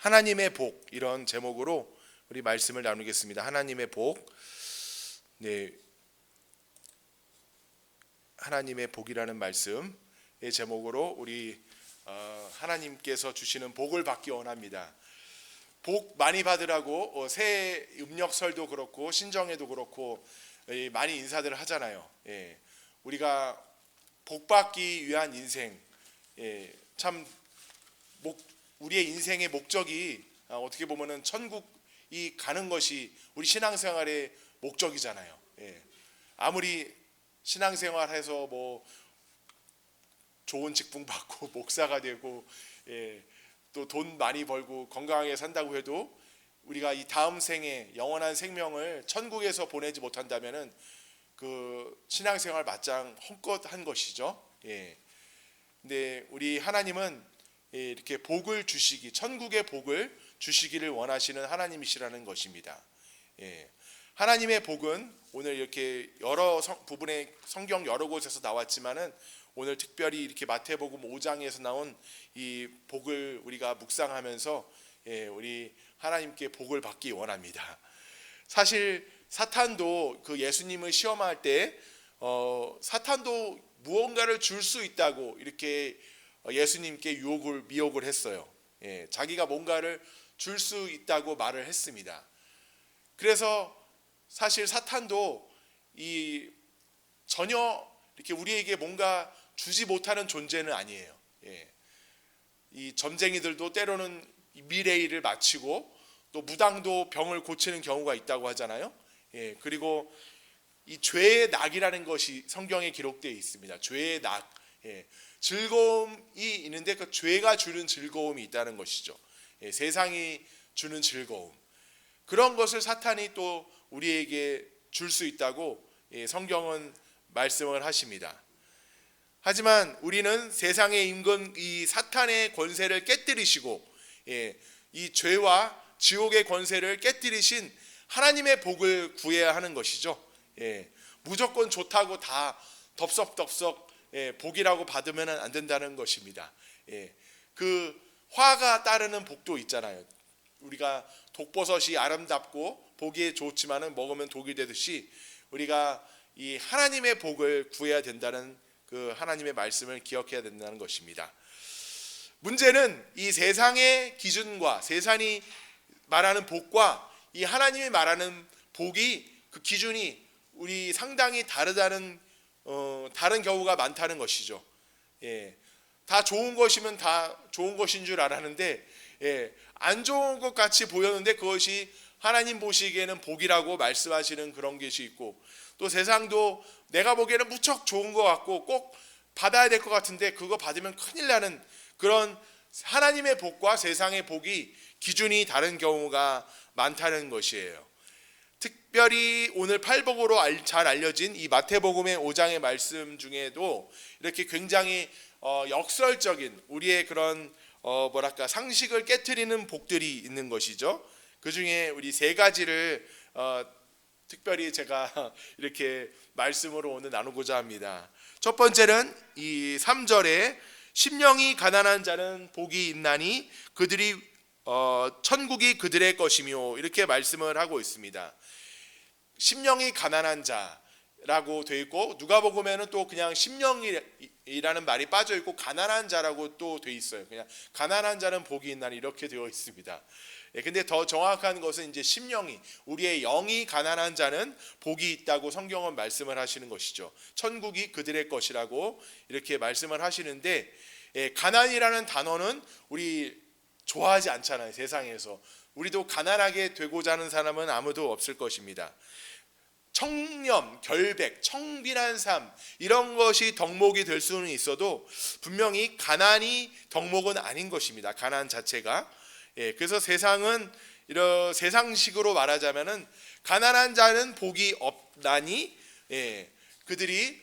하나님의 복, 이런 제목으로 우리 말씀을 나누겠습니다. 하나님의 복. 네, 하나님의 복이라는 말씀의 제목으로 우리 하나님께서 주시는 복을 받기 원합니다. 복 많이 받으라고 새 음력설도 그렇고 신정에도 그렇고 많이 인사들을 하잖아요. 우리가 복 받기 위한 인생, 참 우리의 인생의 목적이 어떻게 보면은 천국이 가는 것이 우리 신앙생활의 목적이잖아요. 아무리 신앙생활해서 뭐 좋은 직분 받고 목사가 되고 또 돈 많이 벌고 건강하게 산다고 해도 우리가 이 다음 생에 영원한 생명을 천국에서 보내지 못한다면은 그 신앙생활 마땅 헛것한 것이죠. 근데 우리 하나님은 이렇게 복을 주시기, 천국의 복을 주시기를 원하시는 하나님이시라는 것입니다. 하나님의 복은 오늘 이렇게 여러 부분의 성경 여러 곳에서 나왔지만은 오늘 특별히 이렇게 마태복음 5장에서 나온 이 복을 우리가 묵상하면서 우리 하나님께 복을 받기 원합니다. 사실 사탄도 그 예수님을 시험할 때 사탄도 무언가를 줄 수 있다고 이렇게 예수님께 미혹을 했어요. 자기가 뭔가를 줄 수 있다고 말을 했습니다. 그래서 사실 사탄도 전혀 이렇게 우리에게 뭔가 주지 못하는 존재는 아니에요. 이 점쟁이들도 때로는 미래일을 마치고 또 무당도 병을 고치는 경우가 있다고 하잖아요. 그리고 이 죄의 낙이라는 것이 성경에 기록되어 있습니다. 죄의 낙, 즐거움이 있는데 그 죄가 주는 즐거움이 있다는 것이죠. 세상이 주는 즐거움, 그런 것을 사탄이 또 우리에게 줄 수 있다고 성경은 말씀을 하십니다. 하지만 우리는 세상의 임금 이 사탄의 권세를 깨뜨리시고 이 죄와 지옥의 권세를 깨뜨리신 하나님의 복을 구해야 하는 것이죠. 무조건 좋다고 다 덥석덥석 복이라고 받으면 안 된다는 것입니다. 그 화가 따르는 복도 있잖아요. 우리가 독버섯이 아름답고 보기에 좋지만은 먹으면 독이 되듯이 우리가 이 하나님의 복을 구해야 된다는 그 하나님의 말씀을 기억해야 된다는 것입니다. 문제는 이 세상의 기준과 세상이 말하는 복과 이 하나님이 말하는 복이 그 기준이 우리 상당히 다른 경우가 많다는 것이죠. 다 좋은 것이면 다 좋은 것인 줄 알았는데 안 좋은 것 같이 보였는데 그것이 하나님 보시기에는 복이라고 말씀하시는 그런 것이 있고, 또 세상도 내가 보기에는 무척 좋은 것 같고 꼭 받아야 될 것 같은데 그거 받으면 큰일 나는 그런 하나님의 복과 세상의 복이 기준이 다른 경우가 많다는 것이에요. 특별히 오늘 팔복으로 잘 알려진 이 마태복음의 5장의 말씀 중에도 이렇게 굉장히 역설적인 우리의 그런 상식을 깨트리는 복들이 있는 것이죠. 그 중에 우리 세 가지를 특별히 제가 이렇게 말씀으로 오늘 나누고자 합니다. 첫 번째는 이 3절에 심령이 가난한 자는 복이 있나니 그들이 천국이 그들의 것이며 이렇게 말씀을 하고 있습니다. 심령이 가난한 자라고 되어 있고 누가복음에는 또 그냥 심령이라는 말이 빠져 있고 가난한 자라고 또 되어 있어요. 그냥 가난한 자는 복이 있나니 이렇게 되어 있습니다. 근데 더 정확한 것은 이제 심령이, 우리의 영이 가난한 자는 복이 있다고 성경은 말씀을 하시는 것이죠. 천국이 그들의 것이라고 이렇게 말씀을 하시는데, 가난이라는 단어는 우리 좋아하지 않잖아요. 세상에서 우리도 가난하게 되고자 하는 사람은 아무도 없을 것입니다. 청렴, 결백, 청빈한 삶, 이런 것이 덕목이 될 수는 있어도 분명히 가난이 덕목은 아닌 것입니다. 가난 자체가. 그래서 세상은 이런 세상식으로 말하자면은 가난한 자는 복이 없나니 그들이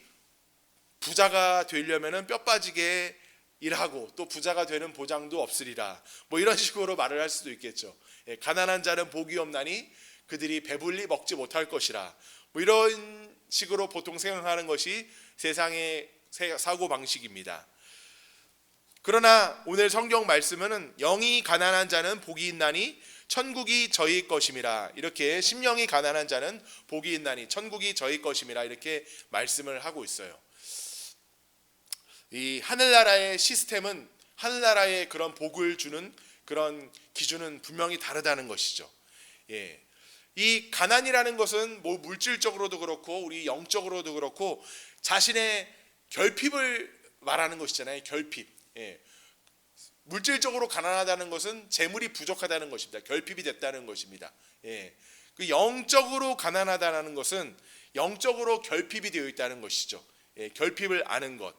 부자가 되려면은 뼈 빠지게 일하고 또 부자가 되는 보장도 없으리라, 뭐 이런 식으로 말을 할 수도 있겠죠. 가난한 자는 복이 없나니 그들이 배불리 먹지 못할 것이라, 뭐 이런 식으로 보통 생각하는 것이 세상의 사고 방식입니다. 그러나 오늘 성경 말씀은 영이 가난한 자는 복이 있나니 천국이 저희 것임이라, 이렇게 심령이 가난한 자는 복이 있나니 천국이 저희 것임이라, 이렇게 말씀을 하고 있어요. 이 하늘나라의 시스템은, 하늘나라의 그런 복을 주는 그런 기준은 분명히 다르다는 것이죠. 이 가난이라는 것은 뭐 물질적으로도 그렇고 우리 영적으로도 그렇고 자신의 결핍을 말하는 것이잖아요. 결핍. 물질적으로 가난하다는 것은 재물이 부족하다는 것입니다. 결핍이 됐다는 것입니다. 그 영적으로 가난하다는 것은 영적으로 결핍이 되어 있다는 것이죠. 결핍을 아는 것.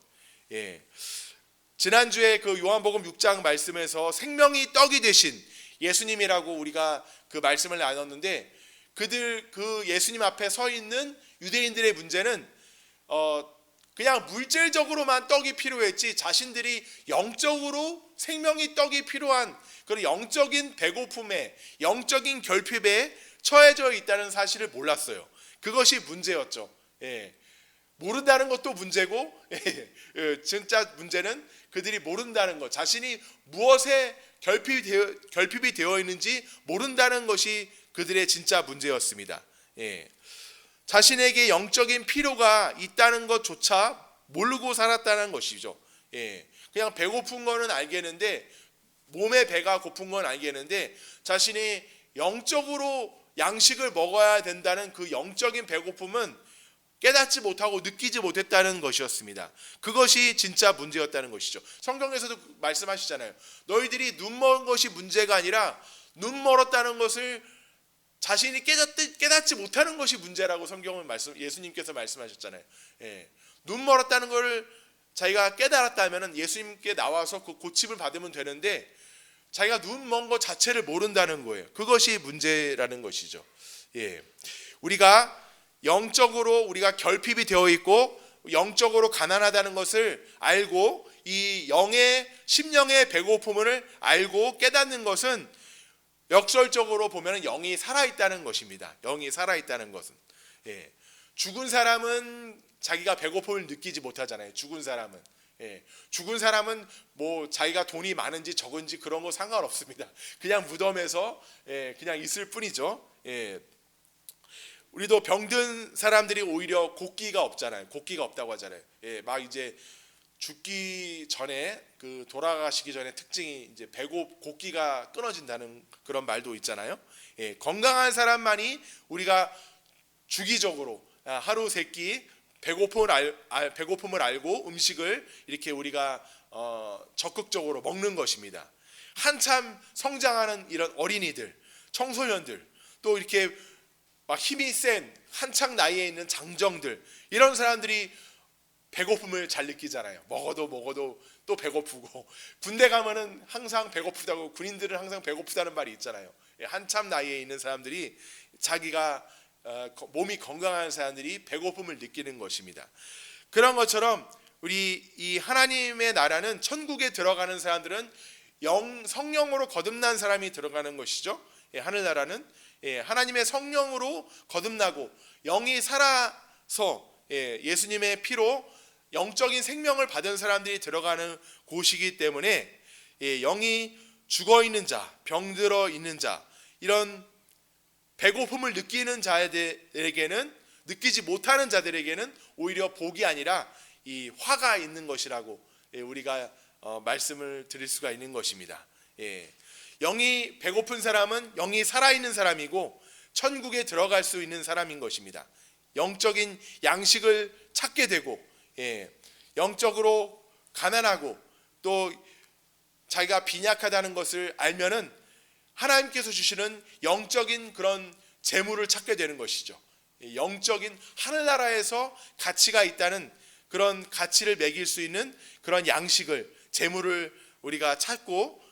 지난주에 그 요한복음 6장 말씀에서 생명이 떡이 되신 예수님이라고 우리가 그 말씀을 나눴는데, 그 예수님 앞에 서 있는 유대인들의 문제는 그냥 물질적으로만 떡이 필요했지 자신들이 영적으로 생명이 떡이 필요한 그런 영적인 배고픔에, 영적인 결핍에 처해져 있다는 사실을 몰랐어요. 그것이 문제였죠. 모른다는 것도 문제고, 진짜 문제는 그들이 모른다는 것, 자신이 무엇에 결핍이 되어 있는지 모른다는 것이 그들의 진짜 문제였습니다. 자신에게 영적인 필요가 있다는 것조차 모르고 살았다는 것이죠. 그냥 배고픈 거는 알겠는데, 몸에 배가 고픈 건 알겠는데, 자신이 영적으로 양식을 먹어야 된다는 그 영적인 배고픔은 깨닫지 못하고 느끼지 못했다는 것이었습니다. 그것이 진짜 문제였다는 것이죠. 성경에서도 말씀하시잖아요. 너희들이 눈먼 것이 문제가 아니라 눈 멀었다는 것을 자신이 깨닫지 못하는 것이 문제라고 예수님께서 말씀하셨잖아요. 눈 멀었다는 것을 자기가 깨달았다면 예수님께 나와서 그 고침을 받으면 되는데, 자기가 눈 먼 것 자체를 모른다는 거예요. 그것이 문제라는 것이죠. 우리가 영적으로 우리가 결핍이 되어 있고 영적으로 가난하다는 것을 알고, 이 심령의 배고픔을 알고 깨닫는 것은 역설적으로 보면 영이 살아있다는 것입니다. 영이 살아있다는 것은, 죽은 사람은 자기가 배고픔을 느끼지 못하잖아요. 죽은 사람은 뭐 자기가 돈이 많은지 적은지 그런 거 상관없습니다. 그냥 무덤에서 그냥 있을 뿐이죠. 우리도 병든 사람들이 오히려 곡기가 없잖아요. 곡기가 없다고 하잖아요. 막 이제 죽기 전에, 그 돌아가시기 전에 특징이 이제 곡기가 끊어진다는 그런 말도 있잖아요. 건강한 사람만이 우리가 주기적으로 하루 세 끼 배고픔을 알고 음식을 이렇게 우리가 적극적으로 먹는 것입니다. 한참 성장하는 이런 어린이들, 청소년들, 또 이렇게 막 힘이 센 한창 나이에 있는 장정들, 이런 사람들이 배고픔을 잘 느끼잖아요. 먹어도 또 배고프고, 군대 가면은 항상 배고프다고, 군인들은 항상 배고프다는 말이 있잖아요. 한참 나이에 있는 사람들이, 자기가 몸이 건강한 사람들이 배고픔을 느끼는 것입니다. 그런 것처럼 우리 이 하나님의 나라는, 천국에 들어가는 사람들은 성령으로 거듭난 사람이 들어가는 것이죠. 하늘나라는 하나님의 성령으로 거듭나고 영이 살아서 예수님의 피로 영적인 생명을 받은 사람들이 들어가는 곳이기 때문에, 영이 죽어 있는 자, 병들어 있는 자, 이런 배고픔을 느끼는 자들에게는, 느끼지 못하는 자들에게는 오히려 복이 아니라 이 화가 있는 것이라고 우리가 말씀을 드릴 수가 있는 것입니다. 영이 배고픈 사람은 영이 살아있는 사람이고 천국에 들어갈 수 있는 사람인 것입니다. 영적인 양식을 찾게 되고, 영적으로 가난하고 또 자기가 빈약하다는 것을 알면은 하나님께서 주시는 영적인 그런 재물을 찾게 되는 것이죠. 영적인 하늘나라에서 가치가 있다는 그런 가치를 매길 수 있는 그런 양식을, 재물을 우리가 찾고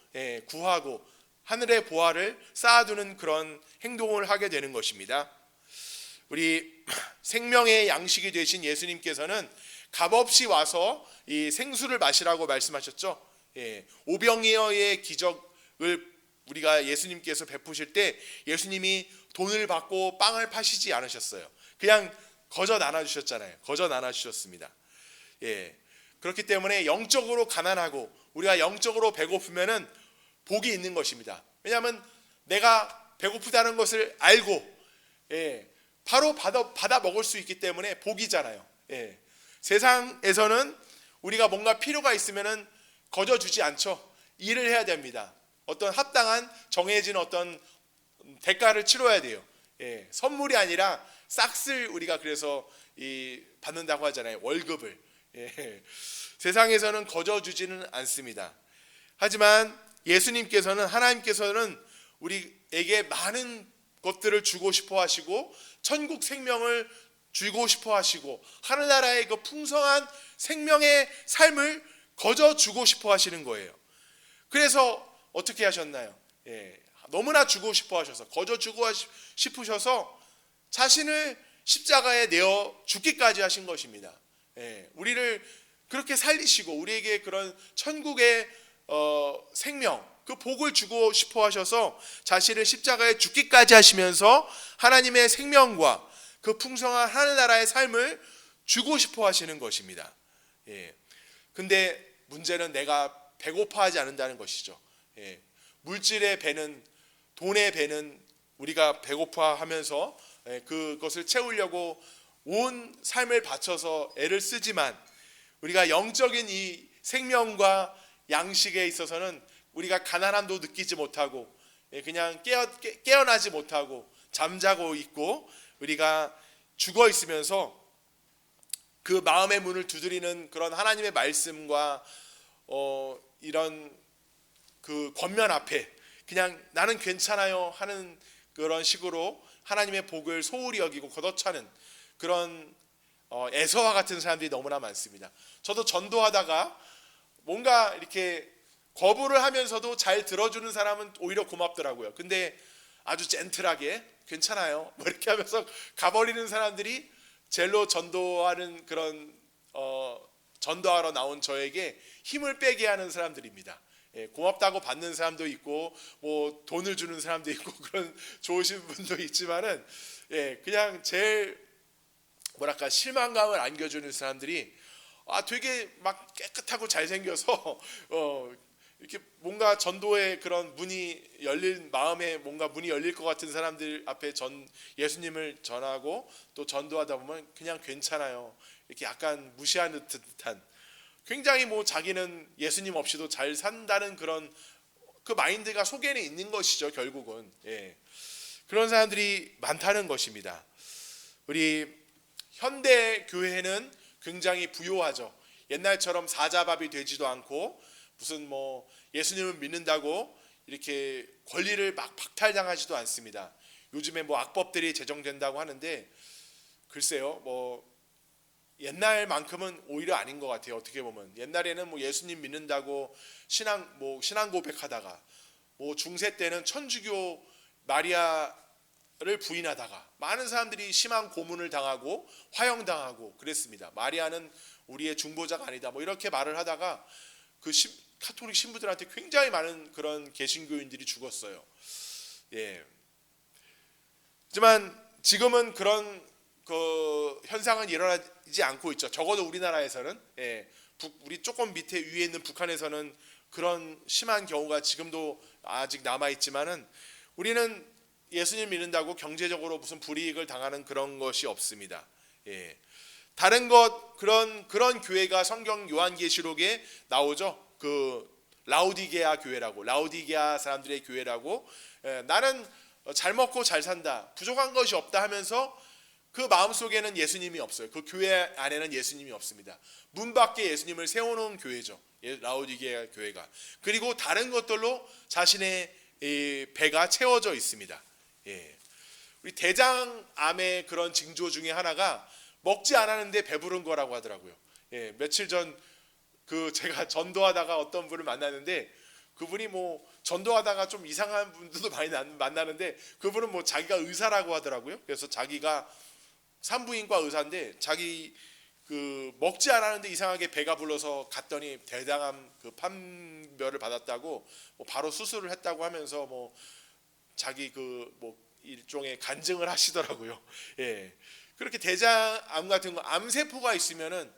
구하고 하늘의 보화를 쌓아두는 그런 행동을 하게 되는 것입니다. 우리 생명의 양식이 되신 예수님께서는 값없이 와서 이 생수를 마시라고 말씀하셨죠. 오병이어의 기적을 우리가 예수님께서 베푸실 때 예수님이 돈을 받고 빵을 파시지 않으셨어요. 그냥 거저 나눠주셨잖아요. 거저 나눠주셨습니다. 그렇기 때문에 영적으로 가난하고 우리가 영적으로 배고프면은 복이 있는 것입니다. 왜냐하면 내가 배고프다는 것을 알고 바로 받아 먹을 수 있기 때문에 복이잖아요. 세상에서는 우리가 뭔가 필요가 있으면은 거저 주지 않죠. 일을 해야 됩니다. 어떤 합당한 정해진 어떤 대가를 치러야 돼요. 선물이 아니라 싹쓸 우리가 그래서 받는다고 하잖아요. 월급을. 세상에서는 거저 주지는 않습니다. 하지만 예수님께서는, 하나님께서는 우리에게 많은 것들을 주고 싶어 하시고 천국 생명을 주고 싶어 하시고 하늘나라의 그 풍성한 생명의 삶을 거저 주고 싶어 하시는 거예요. 그래서 어떻게 하셨나요? 너무나 주고 싶어 하셔서, 거저 주고 싶으셔서 자신을 십자가에 내어 죽기까지 하신 것입니다. 우리를 그렇게 살리시고 우리에게 그런 천국의 생명, 그 복을 주고 싶어 하셔서 자신을 십자가에 죽기까지 하시면서 하나님의 생명과 그 풍성한 하늘나라의 삶을 주고 싶어 하시는 것입니다. 근데 문제는 내가 배고파하지 않는다는 것이죠. 물질의 배는, 돈의 배는 우리가 배고파하면서 그것을 채우려고 온 삶을 바쳐서 애를 쓰지만 우리가 영적인 이 생명과 양식에 있어서는 우리가 가난함도 느끼지 못하고 그냥 깨어나지 못하고 잠자고 있고 우리가 죽어 있으면서 그 마음의 문을 두드리는 그런 하나님의 말씀과 이런 그 권면 앞에 그냥 나는 괜찮아요 하는 그런 식으로 하나님의 복을 소홀히 여기고 걷어차는 그런 에서와 같은 사람들이 너무나 많습니다. 저도 전도하다가 뭔가 이렇게 거부를 하면서도 잘 들어주는 사람은 오히려 고맙더라고요. 근데 아주 젠틀하게 괜찮아요 뭐 이렇게 하면서 가버리는 사람들이 젤로 전도하는 그런 전도하러 나온 저에게 힘을 빼게 하는 사람들입니다. 고맙다고 받는 사람도 있고 뭐 돈을 주는 사람도 있고 그런 좋으신 분도 있지만은 그냥 제일 뭐랄까 실망감을 안겨주는 사람들이 되게 막 깨끗하고 잘생겨서 이렇게 뭔가 전도의 그런 문이 열릴 마음에 뭔가 문이 열릴 것 같은 사람들 앞에 예수님을 전하고 또 전도하다 보면 그냥 괜찮아요 이렇게 약간 무시하는 듯한 굉장히 뭐 자기는 예수님 없이도 잘 산다는 그런 그 마인드가 속에는 있는 것이죠. 결국은 그런 사람들이 많다는 것입니다. 우리 현대 교회는 굉장히 부요하죠. 옛날처럼 사자밥이 되지도 않고 무슨 뭐 예수님을 믿는다고 이렇게 권리를 막 박탈당하지도 않습니다. 요즘에 뭐 악법들이 제정된다고 하는데 글쎄요 뭐 옛날만큼은 오히려 아닌 것 같아요. 어떻게 보면 옛날에는 뭐 예수님 믿는다고 신앙 고백하다가 뭐 중세 때는 천주교 마리아를 부인하다가 많은 사람들이 심한 고문을 당하고 화형당하고 그랬습니다. 마리아는 우리의 중보자가 아니다 뭐 이렇게 말을 하다가 그 카톨릭 신부들한테 굉장히 많은 그런 개신교인들이 죽었어요. 하지만 지금은 그런 그 현상은 일어나지 않고 있죠. 적어도 우리나라에서는 우리 조금 밑에 위에 있는 북한에서는 그런 심한 경우가 지금도 아직 남아 있지만은 우리는 예수님 믿는다고 경제적으로 무슨 불이익을 당하는 그런 것이 없습니다. 다른 것 그런 교회가 성경 요한계시록에 나오죠. 그 라우디게아 교회라고 라우디게아 사람들의 교회라고 나는 잘 먹고 잘 산다 부족한 것이 없다 하면서 그 마음속에는 예수님이 없어요. 그 교회 안에는 예수님이 없습니다. 문 밖에 예수님을 세워놓은 교회죠. 라우디게아 교회가. 그리고 다른 것들로 자신의 배가 채워져 있습니다. 우리 대장암의 그런 징조 중에 하나가 먹지 않았는데 배부른 거라고 하더라고요. 며칠 전 제가 전도하다가 어떤 분을 만났는데 그분이 뭐 전도하다가 좀 이상한 분들도 많이 만나는데 그분은 뭐 자기가 의사라고 하더라고요. 그래서 자기가 산부인과 의사인데 자기 그 먹지 않았는데 이상하게 배가 불러서 갔더니 대장암 그 판별을 받았다고 뭐 바로 수술을 했다고 하면서 뭐 자기 그 뭐 일종의 간증을 하시더라고요. 그렇게 대장암 같은 거 암세포가 있으면은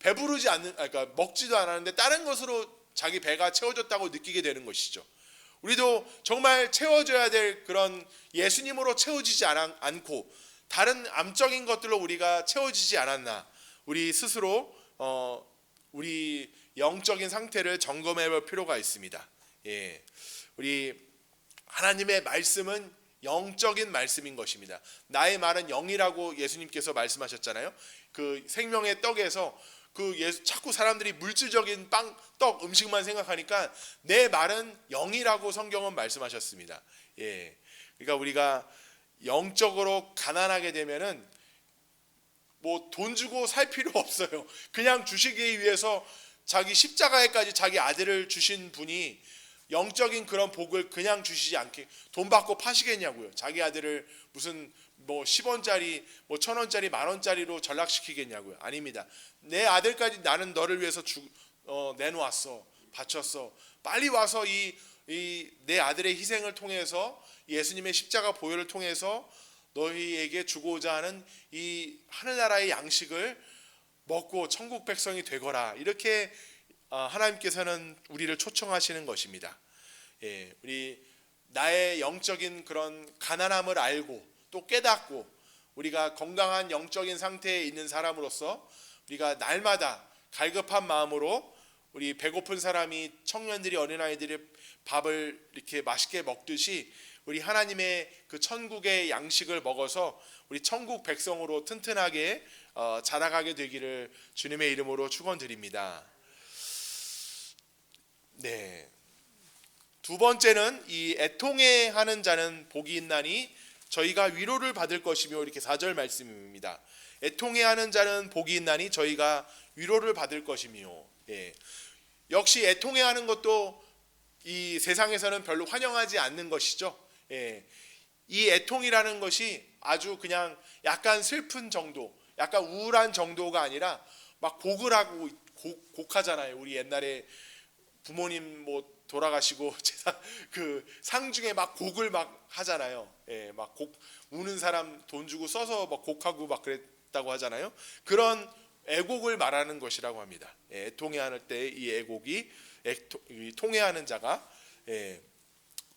배부르지 않는, 그러니까 먹지도 않았는데 다른 것으로 자기 배가 채워졌다고 느끼게 되는 것이죠. 우리도 정말 채워져야 될 그런 예수님으로 채워지지 않고 다른 암적인 것들로 우리가 채워지지 않았나, 우리 스스로 우리 영적인 상태를 점검해 볼 필요가 있습니다. 예, 우리 하나님의 말씀은 영적인 말씀인 것입니다. 나의 말은 영이라고 예수님께서 말씀하셨잖아요. 그 생명의 떡에서 자꾸 사람들이 물질적인 빵, 떡, 음식만 생각하니까 내 말은 영이라고 성경은 말씀하셨습니다. 예, 그러니까 우리가 영적으로 가난하게 되면은 뭐 돈 주고 살 필요 없어요. 그냥 주시기 위해서 자기 십자가에까지 자기 아들을 주신 분이 영적인 그런 복을 그냥 주시지 않게 돈 받고 파시겠냐고요. 자기 아들을 무슨 뭐 10원짜리 뭐 1000원짜리 10,000원짜리로 전락시키겠냐고요. 아닙니다. 내 아들까지 나는 너를 위해서 내놓았어, 바쳤어. 빨리 와서 이 내 아들의 희생을 통해서 예수님의 십자가 보혈을 통해서 너희에게 주고자 하는 이 하늘나라의 양식을 먹고 천국 백성이 되거라. 이렇게 하나님께서는 우리를 초청하시는 것입니다. 예, 우리 나의 영적인 그런 가난함을 알고 또 깨닫고 우리가 건강한 영적인 상태에 있는 사람으로서 우리가 날마다 갈급한 마음으로 우리 배고픈 사람이 청년들이 어린아이들이 밥을 이렇게 맛있게 먹듯이 우리 하나님의 그 천국의 양식을 먹어서 우리 천국 백성으로 튼튼하게 자라가게 되기를 주님의 이름으로 축원드립니다. 네. 두 번째는 이 애통해 하는 자는 복이 있나니 저희가 위로를 받을 것이며, 이렇게 4절 말씀입니다. 애통해 하는 자는 복이 있나니 저희가 위로를 받을 것이며. 예. 역시 애통해 하는 것도 이 세상에서는 별로 환영하지 않는 것이죠. 예. 이 애통이라는 것이 아주 그냥 약간 슬픈 정도, 약간 우울한 정도가 아니라 막 곡을 하고 곡하잖아요. 우리 옛날에 부모님 뭐 돌아가시고 그 상중에 막 곡을 막 하잖아요. 예, 막 곡 우는 사람 돈 주고 써서 막 곡하고 막 그랬다고 하잖아요. 그런 애곡을 말하는 것이라고 합니다. 예, 애통해하는 때 이 애곡이 통해하는 자가, 예,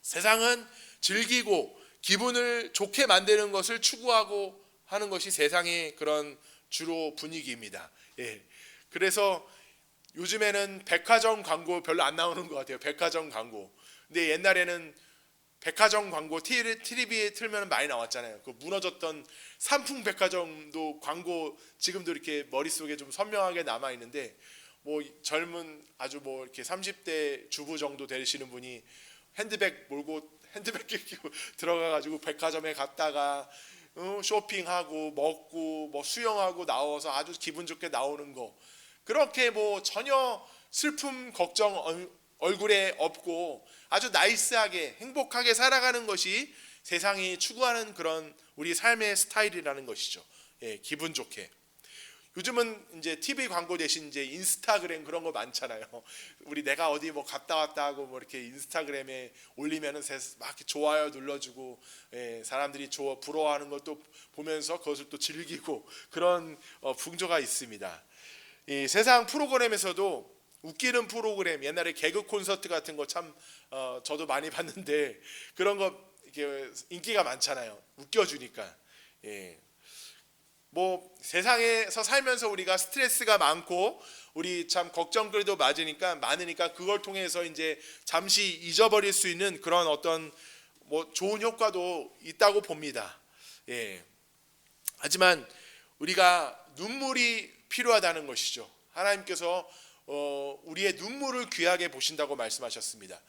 세상은 즐기고 기분을 좋게 만드는 것을 추구하고 하는 것이 세상의 그런 주로 분위기입니다. 예, 그래서 요즘에는 백화점 광고 별로 안 나오는 것 같아요. 백화점 광고. 근데 옛날에는 백화점 광고 TV에 틀면 많이 나왔잖아요. 그 무너졌던 삼풍 백화점도 광고 지금도 이렇게 머릿속에 좀 선명하게 남아 있는데, 뭐 젊은 아주 뭐 이렇게 30대 주부 정도 되시는 분이 핸드백 끼고 들어가 가지고 백화점에 갔다가 쇼핑하고 먹고 뭐 수영하고 나와서 아주 기분 좋게 나오는 거, 그렇게 뭐 전혀 슬픔 걱정 얼굴에 없고 아주 나이스하게 행복하게 살아가는 것이 세상이 추구하는 그런 우리 삶의 스타일이라는 것이죠. 예, 기분 좋게. 요즘은 이제 TV 광고 대신 이제 인스타그램 그런 거 많잖아요. 우리 내가 어디 뭐 갔다 왔다 하고 뭐 이렇게 인스타그램에 올리면은 막 이렇게 좋아요 눌러주고, 예, 사람들이 부러워하는 걸 또 보면서 그것을 또 즐기고 그런 풍조가 있습니다. 이 세상 프로그램에서도 웃기는 프로그램, 옛날에 개그 콘서트 같은 거 참 저도 많이 봤는데 그런 거 이렇게 인기가 많잖아요. 웃겨주니까. 예. 뭐 세상에서 살면서 우리가 스트레스가 많고 우리 참 걱정거리도 많으니까 그걸 통해서 이제 잠시 잊어버릴 수 있는 그런 어떤 뭐 좋은 효과도 있다고 봅니다. 예. 하지만 우리가 눈물이 필요하다는 것이죠. 하나님께서 우리의 눈물을 귀하게 보신다고 말씀하셨습니다.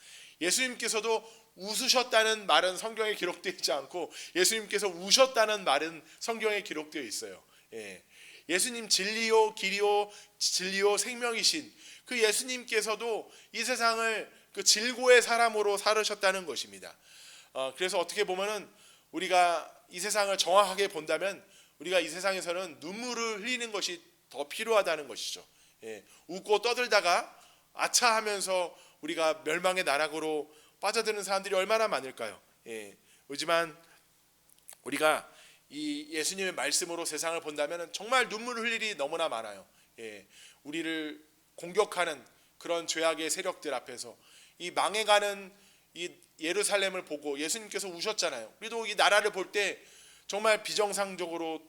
예수님께서도 웃으셨다는 말은 성경에 기록되어 있지 않고 예수님께서 우셨다는 말은 성경에 기록되어 있어요. 예. 예수님 진리요 길이요 진리요 생명이신 그 예수님께서도 이 세상을 그 질고의 사람으로 살으셨다는 것입니다. 그래서 어떻게 보면은 우리가 이 세상을 정확하게 본다면 우리가 이 세상에서는 눈물을 흘리는 것이 더 필요하다는 것이죠. 예. 웃고 떠들다가 아차하면서 우리가 멸망의 나락으로 빠져드는 사람들이 얼마나 많을까요? 예. 하지만 우리가 이 예수님의 말씀으로 세상을 본다면 정말 눈물을 흘릴 일이 너무나 많아요. 예. 우리를 공격하는 그런 죄악의 세력들 앞에서 이 망해가는 이 예루살렘을 보고 예수님께서 우셨잖아요. 우리도 이 나라를 볼 때 정말 비정상적으로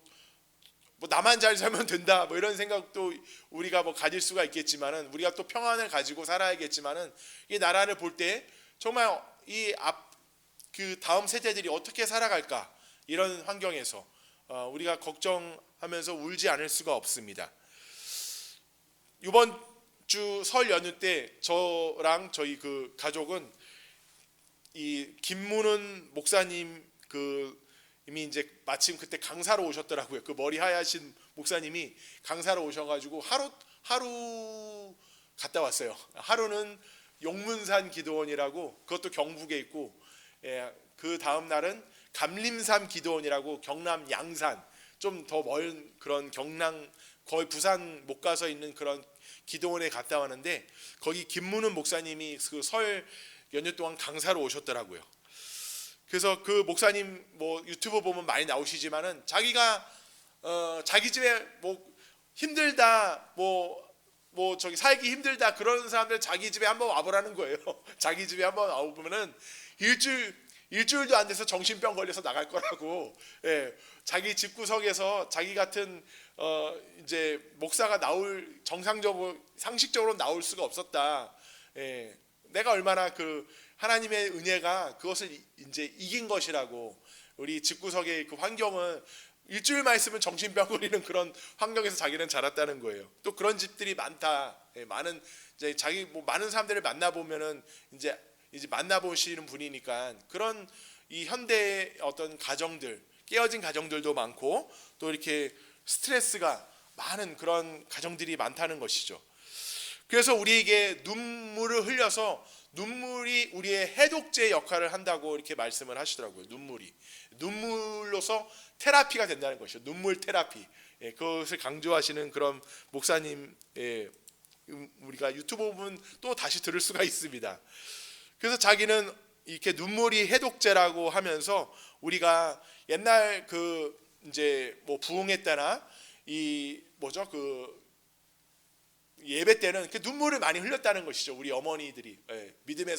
뭐 나만 잘 살면 된다 뭐 이런 생각도 우리가 뭐 가질 수가 있겠지만은, 우리가 또 평안을 가지고 살아야겠지만은, 이 나라를 볼 때 정말 그 다음 세대들이 어떻게 살아갈까, 이런 환경에서 우리가 걱정하면서 울지 않을 수가 없습니다. 이번 주 설 연휴 때 저랑 저희 그 가족은 이 김문은 목사님 이미 이제 마침 그때 강사로 오셨더라고요. 그 머리 하얗신 목사님이 강사로 오셔가지고 하루 갔다 왔어요. 하루는 용문산 기도원이라고, 그것도 경북에 있고, 그 다음 날은 감림산 기도원이라고 경남 양산, 좀 더 먼 그런 경남, 거의 부산 못 가서 있는 그런 기도원에 갔다 왔는데, 거기 김문은 목사님이 그 설 연휴 동안 강사로 오셨더라고요. 그래서 그 목사님 뭐 유튜브 보면 많이 나오시지만은, 자기가 자기 집에 뭐 힘들다, 뭐 저기 살기 힘들다 그런 사람들 자기 집에 한번 와보라는 거예요. 자기 집에 한번 와보면은 일주일도 안 돼서 정신병 걸려서 나갈 거라고. 자기 집구석에서 자기 같은 이제 목사가 나올, 정상적으로 상식적으로 나올 수가 없었다. 내가 얼마나 그 하나님의 은혜가 그것을 이제 이긴 것이라고. 우리 집구석의 그 환경은 일주일만 있으면 정신병 걸리는 그런 환경에서 자기는 자랐다는 거예요. 또 그런 집들이 많다. 많은 이제 많은 사람들을 만나 보면은 이제 만나보시는 분이니까, 그런 이 현대의 어떤 가정들, 깨어진 가정들도 많고, 또 이렇게 스트레스가 많은 그런 가정들이 많다는 것이죠. 그래서 우리에게 눈물을 흘려서, 눈물이 우리의 해독제 역할을 한다고 이렇게 말씀을 하시더라고요. 눈물로서 테라피가 된다는 것이죠. 눈물 테라피. 그것을 강조하시는 그런 목사님, 우리가 유튜브 보면 또 다시 들을 수가 있습니다. 그래서 자기는 이렇게 눈물이 해독제라고 하면서, 우리가 옛날 그 이제 뭐 부흥회 때나 이 뭐죠, 그 예배 때는 그 눈물을 많이 흘렸다는 것이죠. 우리 어머니들이, 믿음의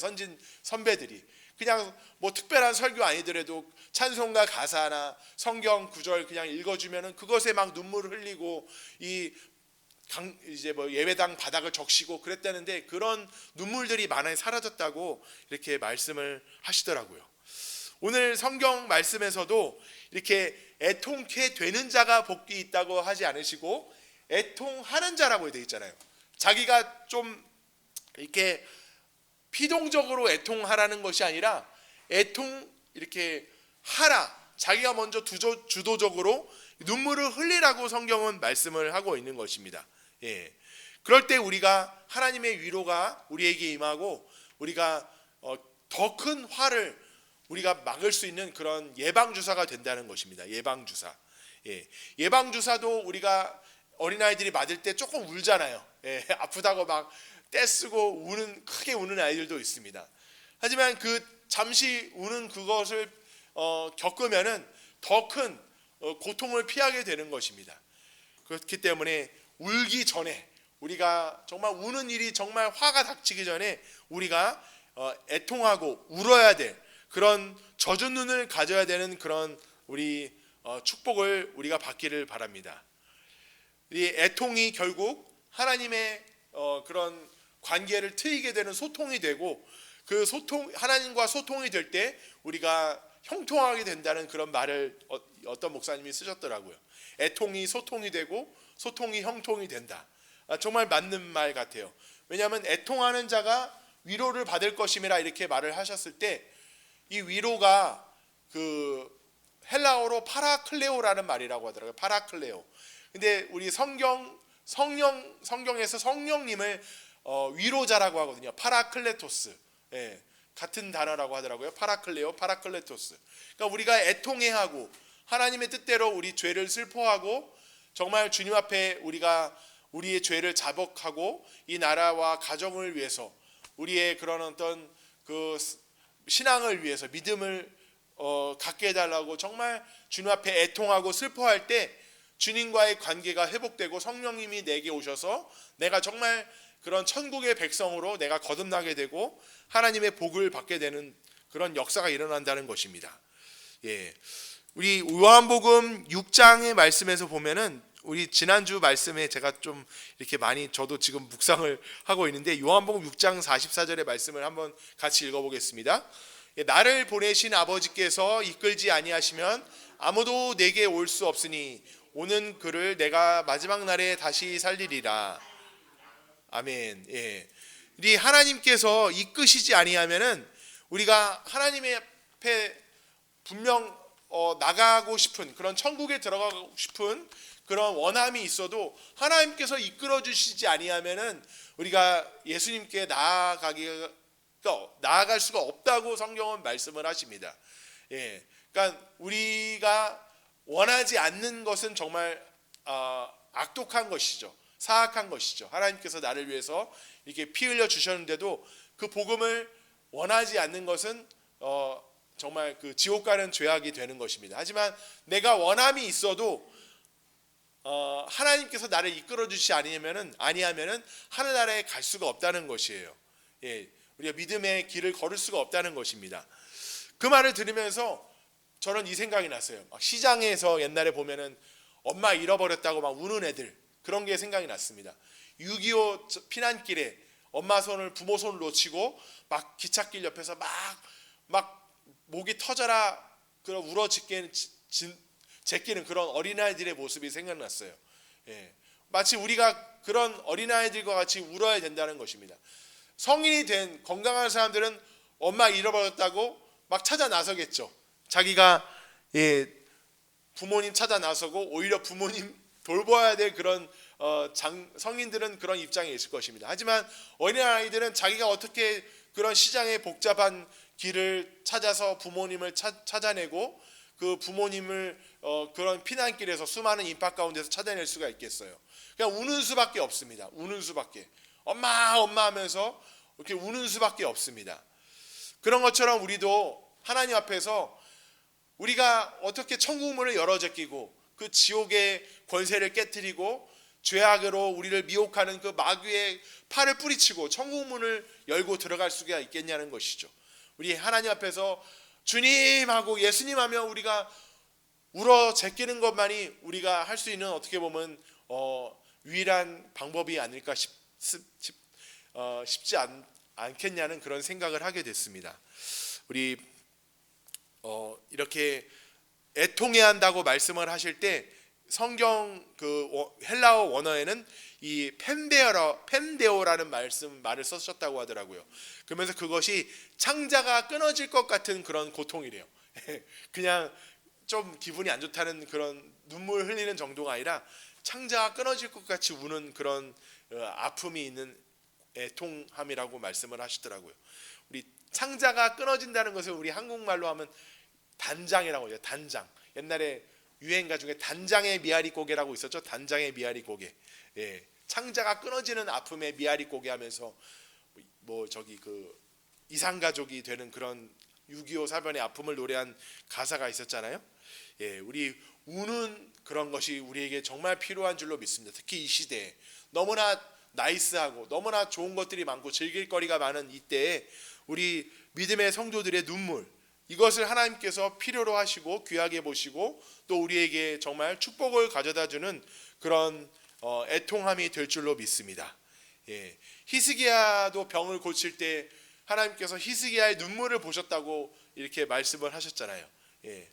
선배들이 그냥 뭐 특별한 설교 아니더라도 찬송가 가사나 성경 구절 그냥 읽어주면은 그것에 막 눈물을 흘리고 이제 뭐 예배당 바닥을 적시고 그랬다는데, 그런 눈물들이 많이 사라졌다고 이렇게 말씀을 하시더라고요. 오늘 성경 말씀에서도 이렇게 애통케 되는 자가 복이 있다고 하지 않으시고, 애통하는 자라고 되어 있잖아요. 자기가 좀 이렇게 피동적으로 애통하라는 것이 아니라, 이렇게 하라, 자기가 먼저 주도적으로 눈물을 흘리라고 성경은 말씀을 하고 있는 것입니다. 그럴 때 우리가 하나님의 위로가 우리에게 임하고, 우리가 더 큰 화를 우리가 막을 수 있는 그런 예방주사가 된다는 것입니다. 예방주사. 예방주사도 우리가 어린아이들이 맞을 때 조금 울잖아요. 아프다고 막 떼쓰고 크게 우는 아이들도 있습니다. 하지만 그 잠시 우는 그것을 겪으면은 더 큰 고통을 피하게 되는 것입니다. 그렇기 때문에 울기 전에, 우리가 정말 우는 일이 정말 화가 닥치기 전에 우리가 애통하고 울어야 될 그런 젖은 눈을 가져야 되는 그런 우리 축복을 우리가 받기를 바랍니다. 이 애통이 결국 하나님의 그런 관계를 트이게 되는 소통이 되고, 그 하나님과 소통이 될 때 우리가 형통하게 된다는 그런 말을 어떤 목사님이 쓰셨더라고요. 애통이 소통이 되고 소통이 형통이 된다. 정말 맞는 말 같아요. 왜냐하면 애통하는 자가 위로를 받을 것임이라 이렇게 말을 하셨을 때, 이 위로가 그 헬라어로 파라클레오라는 말이라고 하더라고요. 파라클레오. 근데 우리 성경에서 성령님을 위로자라고 하거든요. 파라클레토스. 같은 단어라고 하더라고요. 파라클레오, 파라클레토스. 그러니까 우리가 애통해하고 하나님의 뜻대로 우리 죄를 슬퍼하고, 정말 주님 앞에 우리가 우리의 죄를 자복하고 이 나라와 가정을 위해서, 우리의 그런 어떤 그 신앙을 위해서 믿음을 갖게 해달라고 정말 주님 앞에 애통하고 슬퍼할 때, 주님과의 관계가 회복되고 성령님이 내게 오셔서 내가 정말 그런 천국의 백성으로 내가 거듭나게 되고 하나님의 복을 받게 되는 그런 역사가 일어난다는 것입니다. 예, 우리 요한복음 6장의 말씀에서 보면은 우리 지난주 말씀에 제가 좀 이렇게 많이 저도 지금 묵상을 하고 있는데 요한복음 6장 44절의 말씀을 한번 같이 읽어보겠습니다. 나를 보내신 아버지께서 이끌지 아니하시면 아무도 내게 올 수 없으니 오는 그를 내가 마지막 날에 다시 살리리라. 아멘. 예. 우리 하나님께서 이끄시지 아니하면은 우리가 하나님의 앞에 분명 나가고 싶은 그런 천국에 들어가고 싶은 그런 원함이 있어도 하나님께서 이끌어 주시지 아니하면은 우리가 예수님께 나아갈 수가 없다고 성경은 말씀을 하십니다. 예. 그러니까 우리가 원하지 않는 것은 정말 악독한 것이죠. 사악한 것이죠. 하나님께서 나를 위해서 이렇게 피 흘려 주셨는데도 그 복음을 원하지 않는 것은 정말 그 지옥 가는 죄악이 되는 것입니다. 하지만 내가 원함이 있어도 하나님께서 나를 이끌어 주시지 아니하면은 하늘나라에 갈 수가 없다는 것이에요. 예, 우리가 믿음의 길을 걸을 수가 없다는 것입니다. 그 말을 들으면서 저는 이 생각이 났어요. 막 시장에서 옛날에 보면은 엄마 잃어버렸다고 막 우는 애들, 그런 게 생각이 났습니다. 6.25 피난길에 엄마 손을 부모 손을 놓치고 막 기찻길 옆에서 막 목이 터져라 그런 울어 제끼는 그런 어린아이들의 모습이 생각났어요. 예, 마치 우리가 그런 어린아이들과 같이 울어야 된다는 것입니다. 성인이 된 건강한 사람들은 엄마 잃어버렸다고 막 찾아 나서겠죠. 자기가 부모님 찾아 나서고 오히려 부모님 돌봐야 될 그런 성인들은 그런 입장에 있을 것입니다. 하지만 어린아이들은 자기가 어떻게 그런 시장의 복잡한 길을 찾아서 부모님을 찾아내고 그 부모님을 그런 피난길에서 수많은 인파 가운데서 찾아낼 수가 있겠어요. 그냥 우는 수밖에 없습니다. 우는 수밖에. 엄마 하면서 이렇게 우는 수밖에 없습니다. 그런 것처럼 우리도 하나님 앞에서 우리가 어떻게 천국 문을 열어 제끼고 그 지옥의 권세를 깨뜨리고 죄악으로 우리를 미혹하는 그 마귀의 팔을 뿌리치고 천국 문을 열고 들어갈 수가 있겠냐는 것이죠. 우리 하나님 앞에서 주님하고 예수님하며 우리가 울어 제끼는 것만이 우리가 할 수 있는 어떻게 보면 유일한 방법이 아닐까 싶지 않겠냐는 그런 생각을 하게 됐습니다. 우리 이렇게 애통해야 한다고 말씀을 하실 때 성경 그 헬라어 원어에는 이 펜데오라는 말을 쓰셨다고 하더라고요. 그러면서 그것이 창자가 끊어질 것 같은 그런 고통이래요. 그냥 좀 기분이 안 좋다는 그런 눈물 흘리는 정도가 아니라 창자가 끊어질 것 같이 우는 그런 아픔이 있는 애통함이라고 말씀을 하시더라고요. 우리 창자가 끊어진다는 것을 우리 한국말로 하면 단장이라고 해요. 단장. 옛날에 유행가 중에 단장의 미아리 고개라고 있었죠. 단장의 미아리 고개. 예. 창자가 끊어지는 아픔의 미아리 고개 하면서 그 이산가족이 되는 그런 6.25 사변의 아픔을 노래한 가사가 있었잖아요. 예, 우리 우는 그런 것이 우리에게 정말 필요한 줄로 믿습니다. 특히 이 시대에 너무나 나이스하고 너무나 좋은 것들이 많고 즐길 거리가 많은 이때에 우리 믿음의 성도들의 눈물, 이것을 하나님께서 필요로 하시고 귀하게 보시고 또 우리에게 정말 축복을 가져다 주는 그런 애통함이 될 줄로 믿습니다. 예, 히스기야도 병을 고칠 때 하나님께서 히스기야의 눈물을 보셨다고 이렇게 말씀을 하셨잖아요. 예,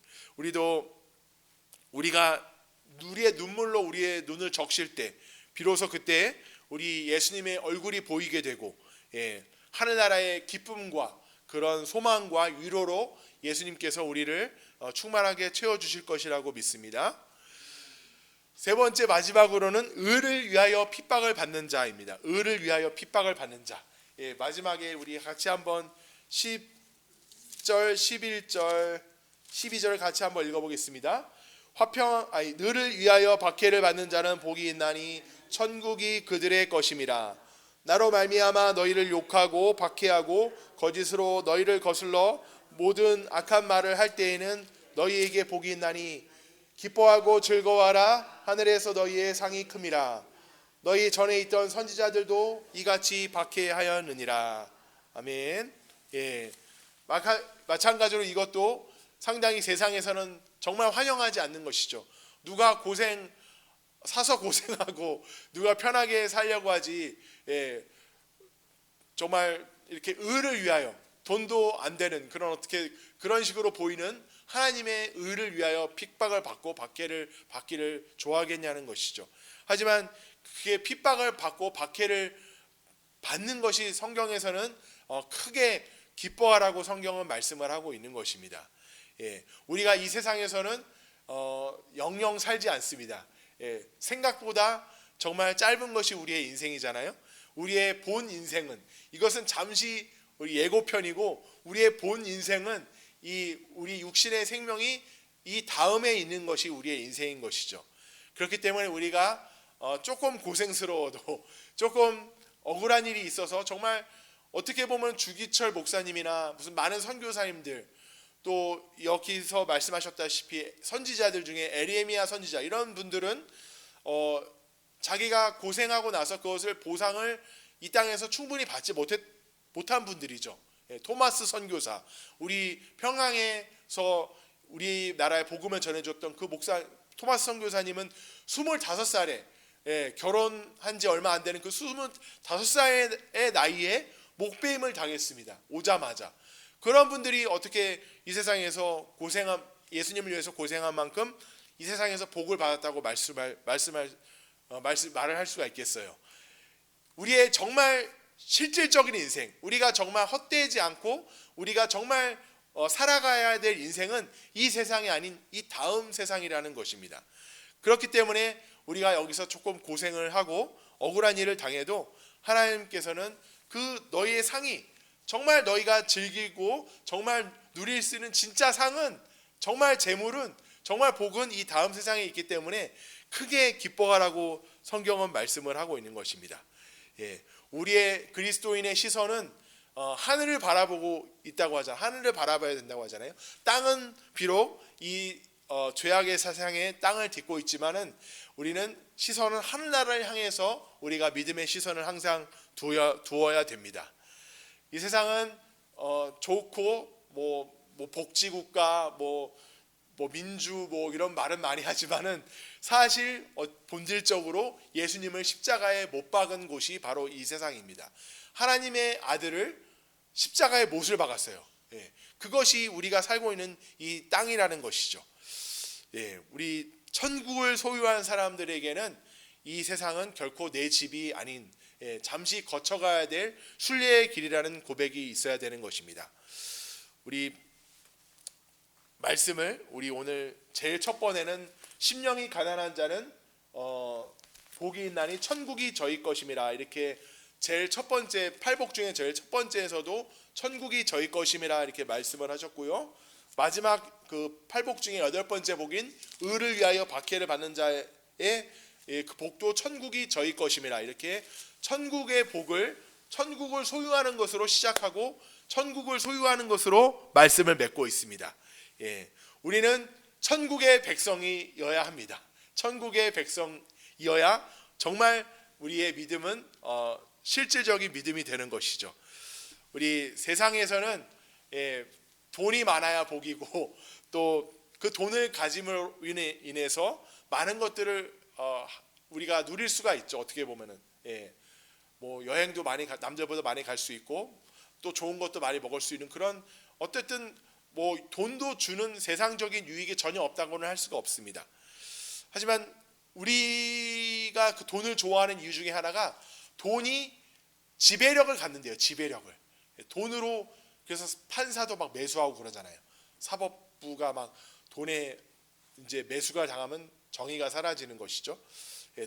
우리가 우리의 눈물로 우리의 눈을 적실 때 비로소 그때 우리 예수님의 얼굴이 보이게 되고, 예, 하늘나라의 기쁨과 그런 소망과 위로로 예수님께서 우리를 충만하게 채워주실 것이라고 믿습니다. 세 번째 마지막으로는 의를 위하여 핍박을 받는 자입니다. 의를 위하여 핍박을 받는 자. 예, 마지막에 우리 같이 한번 10절, 11절, 12절 같이 한번 읽어보겠습니다. 너를 위하여 박해를 받는 자는 복이 있나니 천국이 그들의 것임이라. 나로 말미암아 너희를 욕하고 박해하고 거짓으로 너희를 거슬러 모든 악한 말을 할 때에는 너희에게 복이 있나니 기뻐하고 즐거워하라. 하늘에서 너희의 상이 큼이라. 너희 전에 있던 선지자들도 이같이 박해하였느니라. 아멘. 예, 마찬가지로 이것도 상당히 세상에서는 정말 환영하지 않는 것이죠. 누가 사서 고생하고 누가 편하게 살려고 하지, 정말 이렇게 의를 위하여 돈도 안 되는 그런 식으로 보이는 하나님의 의를 위하여 핍박을 받고 박해를 받기를 좋아하겠냐는 것이죠. 하지만 그게 핍박을 받고 박해를 받는 것이 성경에서는 크게 기뻐하라고 성경은 말씀을 하고 있는 것입니다. 우리가 이 세상에서는 영영 살지 않습니다. 생각보다 정말 짧은 것이 우리의 인생이잖아요. 우리의 본 인생은, 이것은 잠시 우리 예고편이고, 우리의 본 인생은 우리 육신의 생명이 이 다음에 있는 것이 우리의 인생인 것이죠. 그렇기 때문에 우리가 조금 고생스러워도, 조금 억울한 일이 있어서, 정말 어떻게 보면 주기철 목사님이나 무슨 많은 선교사님들, 또 여기서 말씀하셨다시피 선지자들 중에 에레미야 선지자, 이런 분들은 자기가 고생하고 나서 그것을 보상을 이 땅에서 충분히 받지 못한 분들이죠. 토마스 선교사, 우리 평양에서 우리나라의 복음을 전해줬던 그 목사 토마스 선교사님은 25살에 결혼한 지 얼마 안 되는 그 25살의 나이에 목배임을 당했습니다. 오자마자. 그런 분들이 어떻게 이 세상에서 예수님을 위해서 고생한 만큼 이 세상에서 복을 받았다고 말을 할 수가 있겠어요. 우리의 정말 실질적인 인생, 우리가 정말 헛되지 않고 우리가 정말 살아가야 될 인생은 이 세상이 아닌 이 다음 세상이라는 것입니다. 그렇기 때문에 우리가 여기서 조금 고생을 하고 억울한 일을 당해도 하나님께서는 그 너희의 상이, 정말 너희가 즐기고 정말 누릴 수 있는 진짜 상은, 정말 재물은, 정말 복은 이 다음 세상에 있기 때문에 크게 기뻐하라고 성경은 말씀을 하고 있는 것입니다. 우리의 그리스도인의 시선은 하늘을 바라보고 있다고 하잖아요. 하늘을 바라봐야 된다고 하잖아요. 땅은 비록 이 죄악의 세상에 땅을 딛고 있지만은 우리는 시선은 하늘나라를 향해서 우리가 믿음의 시선을 항상 두어야 됩니다. 이 세상은 좋고 뭐 복지국가, 뭐 민주, 이런 말은 많이 하지만은 사실 본질적으로 예수님을 십자가에 못 박은 곳이 바로 이 세상입니다. 하나님의 아들을 십자가에 못을 박았어요. 그것이 우리가 살고 있는 이 땅이라는 것이죠. 우리 천국을 소유한 사람들에게는 이 세상은 결코 내 집이 아닌, 잠시 거쳐가야 될 순례의 길이라는 고백이 있어야 되는 것입니다. 우리 말씀을 오늘 제일 첫 번에는 심령이 가난한 자는 복이 있나니 천국이 저희 것임이라, 이렇게 제일 첫 번째 팔복 중에 제일 첫 번째에서도 천국이 저희 것임이라 이렇게 말씀을 하셨고요. 마지막 그 팔복 중에 여덟 번째 복인 의를 위하여 박해를 받는 자의 그 복도 천국이 저희 것임이라, 이렇게 천국의 복을 천국을 소유하는 것으로 시작하고 천국을 소유하는 것으로 말씀을 맺고 있습니다. 우리는 천국의 백성이어야 합니다. 천국의 백성이어야 정말 우리의 믿음은 실질적인 믿음이 되는 것이죠. 우리 세상에서는 돈이 많아야 복이고, 또 그 돈을 가짐으로 인해서 많은 것들을 우리가 누릴 수가 있죠. 어떻게 보면은 뭐 여행도 남들보다 많이 갈 수 있고, 또 좋은 것도 많이 먹을 수 있는 그런, 어쨌든 뭐 돈도 주는 세상적인 유익이 전혀 없다고는 할 수가 없습니다. 하지만 우리가 그 돈을 좋아하는 이유 중에 하나가 돈이 지배력을 갖는데요. 지배력을. 돈으로, 그래서 판사도 막 매수하고 그러잖아요. 사법부가 막 돈에 이제 매수가 당하면 정의가 사라지는 것이죠.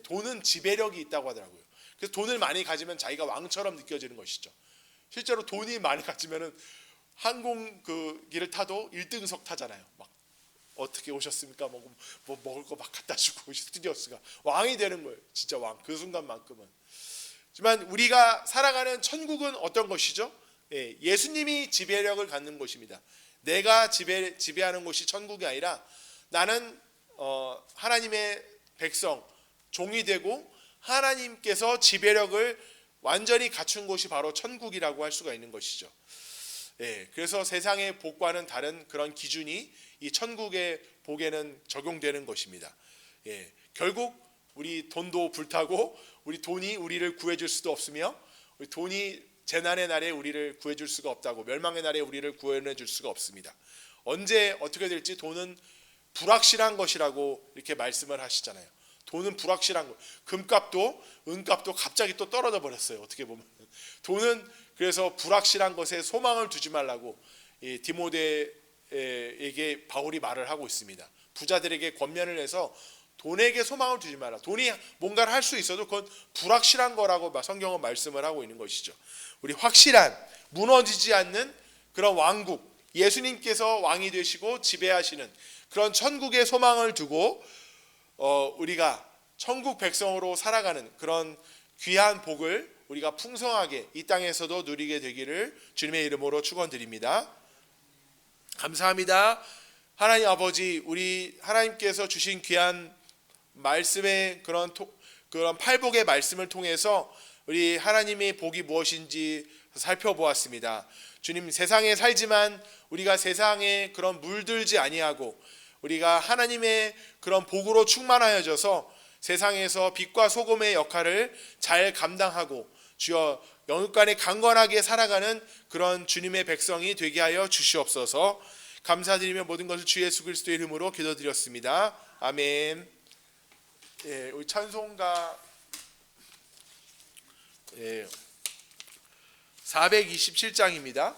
돈은 지배력이 있다고 하더라고요. 그래서 돈을 많이 가지면 자기가 왕처럼 느껴지는 것이죠. 실제로 돈이 많이 가지면은 항공기를 타도 1등석 타잖아요. 막 어떻게 오셨습니까? 뭐 먹을 거 막 갖다 주고, 스튜디오스가 왕이 되는 거예요. 진짜 왕, 그 순간만큼은. 하지만 우리가 살아가는 천국은 어떤 것이죠? 예수님이 지배력을 갖는 곳입니다. 내가 지배하는 곳이 천국이 아니라, 나는 하나님의 백성 종이 되고 하나님께서 지배력을 완전히 갖춘 곳이 바로 천국이라고 할 수가 있는 것이죠. 그래서 세상의 복과는 다른 그런 기준이 이 천국의 복에는 적용되는 것입니다. 결국 우리 돈도 불타고 우리 돈이 우리를 구해줄 수도 없으며 우리 돈이 재난의 날에 우리를 구해줄 수가 없다고, 멸망의 날에 우리를 구해줄 수가 없습니다. 언제 어떻게 될지 돈은 불확실한 것이라고 이렇게 말씀을 하시잖아요. 돈은 불확실한 것. 금값도 은값도 갑자기 또 떨어져 버렸어요. 어떻게 보면 돈은 그래서 불확실한 것에 소망을 두지 말라고 디모데에게 바울이 말을 하고 있습니다. 부자들에게 권면을 해서 돈에게 소망을 두지 마라. 돈이 뭔가를 할 수 있어도 그건 불확실한 거라고 성경은 말씀을 하고 있는 것이죠. 우리 확실한 무너지지 않는 그런 왕국, 예수님께서 왕이 되시고 지배하시는 그런 천국의 소망을 두고 우리가 천국 백성으로 살아가는 그런 귀한 복을 우리가 풍성하게 이 땅에서도 누리게 되기를 주님의 이름으로 축원드립니다. 감사합니다. 하나님 아버지, 우리 하나님께서 주신 귀한 말씀의 그런 팔복의 말씀을 통해서 우리 하나님의 복이 무엇인지 살펴보았습니다. 주님, 세상에 살지만 우리가 세상에 그런 물들지 아니하고 우리가 하나님의 그런 복으로 충만하여져서 세상에서 빛과 소금의 역할을 잘 감당하고 주여 영육간에 강건하게 살아가는 그런 주님의 백성이 되게 하여 주시옵소서. 감사드리며 모든 것을 주 예수 그리스도의 이름으로 기도드렸습니다. 아멘. 우리 찬송가 427장입니다.